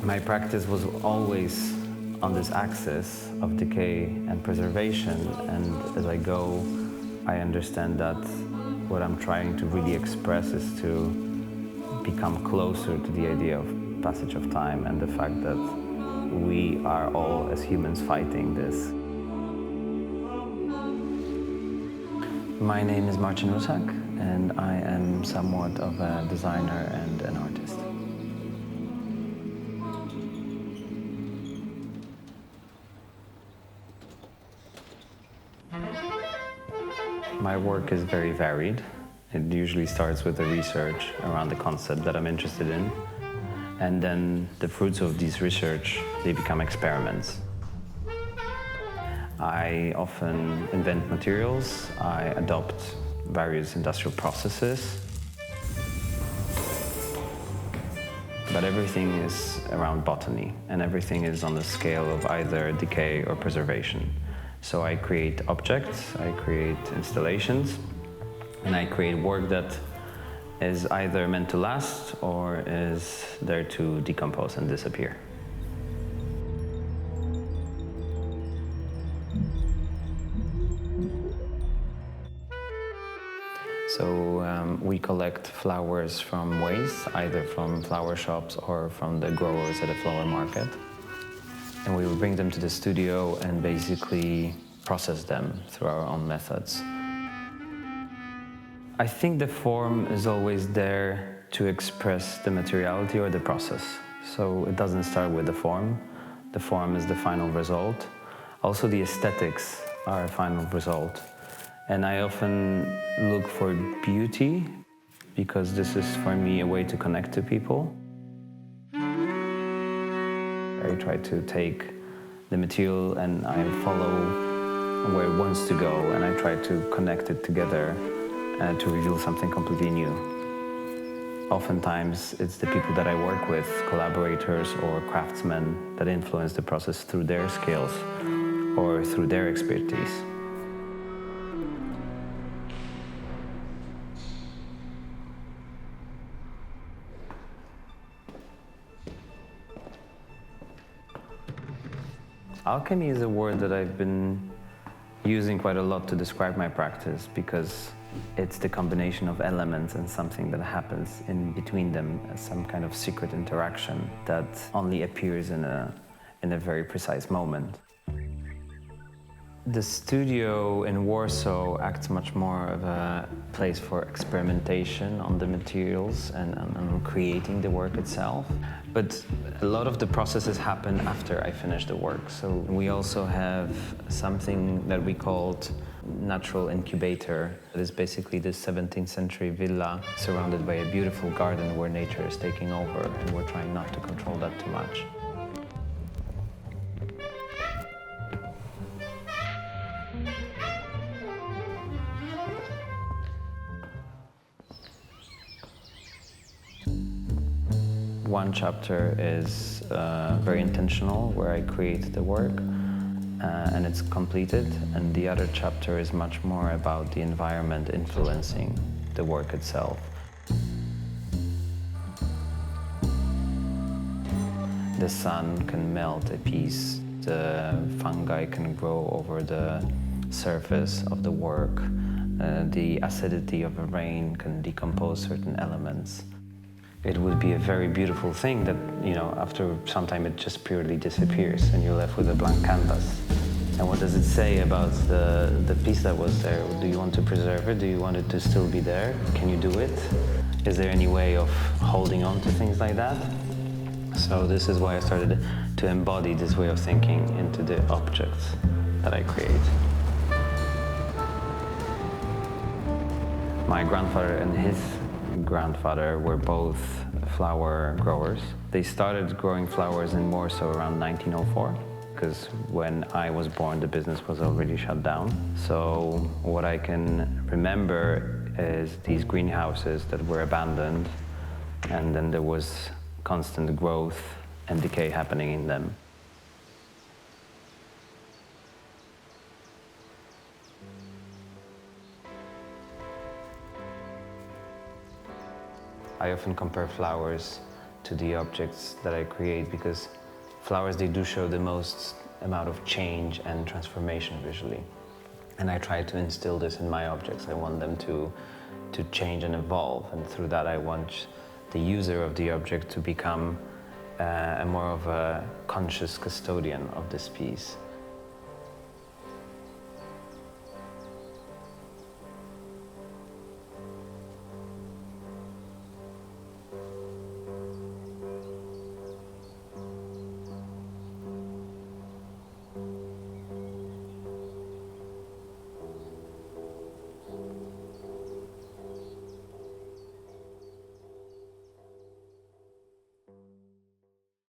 My practice was always on this axis of decay and preservation, and as I go, I understand that what I'm trying to really express is to become closer to the idea of passage of time and the fact that we are all, as humans, fighting this. My name is Marcin Rusak, and I am somewhat of a designer and an artist. My work is very varied. It usually starts with the research around the concept that I'm interested in, and then the fruits of this research, they become experiments. I often invent materials, I adopt various industrial processes, but everything is around botany, and everything is on the scale of either decay or preservation. So I create objects, I create installations, and I create work that is either meant to last or is there to decompose and disappear. So we collect flowers from waste, either from flower shops or from the growers at a flower market. And we will bring them to the studio and basically process them through our own methods. I think the form is always there to express the materiality or the process. So it doesn't start with the form. The form is the final result. Also the aesthetics are a final result. And I often look for beauty because this is for me a way to connect to people. I try to take the material and I follow where it wants to go, and I try to connect it together to reveal something completely new. Oftentimes it's the people that I work with, collaborators or craftsmen, that influence the process through their skills or through their expertise. Alchemy is a word that I've been using quite a lot to describe my practice because it's the combination of elements and something that happens in between them as some kind of secret interaction that only appears in a very precise moment. The studio in Warsaw acts much more of a place for experimentation on the materials and on creating the work itself. But a lot of the processes happen after I finish the work. So we also have something that we called natural incubator. It is basically this 17th century villa surrounded by a beautiful garden where nature is taking over, and we're trying not to control that too much. One chapter is very intentional, where I create the work and it's completed, and the other chapter is much more about the environment influencing the work itself. The sun can melt a piece, the fungi can grow over the surface of the work, the acidity of a rain can decompose certain elements. It would be a very beautiful thing that, after some time it just purely disappears and you're left with a blank canvas. And what does it say about the piece that was there? Do you want to preserve it? Do you want it to still be there? Can you do it? Is there any way of holding on to things like that? So this is why I started to embody this way of thinking into the objects that I create. My grandfather and his grandfather were both flower growers. They started growing flowers in Warsaw around 1904, because when I was born, the business was already shut down. So what I can remember is these greenhouses that were abandoned, and then there was constant growth and decay happening in them. I often compare flowers to the objects that I create, because flowers, they do show the most amount of change and transformation visually. And I try to instill this in my objects. I want them to change and evolve, and through that I want the user of the object to become a more of a conscious custodian of this piece.